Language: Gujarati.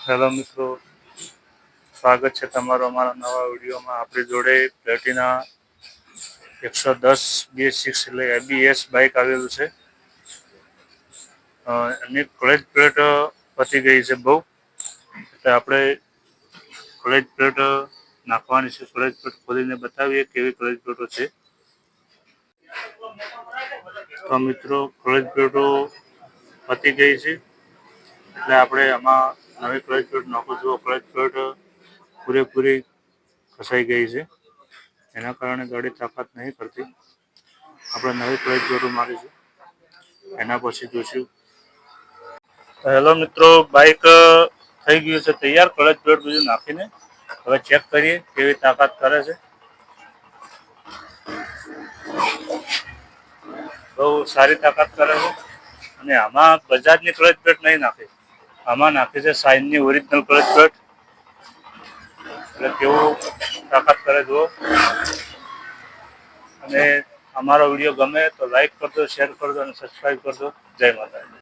હેલો મિત્રો, સ્વાગત છે તમારું અમારા નવા વિડીયોમાં। આપણી જોડે પ્લેટિના 110 BS6 એટલે ABS બાઇક આવેલું છે। એની ક્લચ પ્લેટ પતી ગઈ છે બહુ, એટલે આપણે ક્લચ પ્લેટ નાખવાની છે। ક્લચ પ્લેટ ખોલીને બતાવીએ કેવી ક્લચ પ્લેટો છે। તો મિત્રો, ક્લચ પ્લેટો પતી ગઈ છે, એટલે આપણે આમાં નવી ક્લચ પ્લેટ નાખું। ક્લચ પ્લેટ પૂરેપૂરી ઘસાઈ ગઈ છે, એના કારણે ગાડી તાકાત નહીં કરતી। આપણે નવી ક્લચ પ્લેટો મારીશું, એના પછી જોઈશું। હેલો મિત્રો, બાઇક થઈ ગયું છે તૈયાર ક્લચ પ્લેટ બધું નાખીને। હવે ચેક કરીએ કેવી તાકાત કરે છે। બહુ સારી તાકાત કરે છે, અને આમાં બજાજની ક્લચ પ્લેટ નહીં નાખી, આમાં નાખી છે શાઇનની ઓરિજિનલ ક્લચ પ્લેટ। એટલે કેવું તાકાત કરે જુઓ। અને અમારો વિડીયો ગમે તો લાઈક કરજો, શેર કરજો અને સબસ્ક્રાઈબ કરજો। જય માતાજી।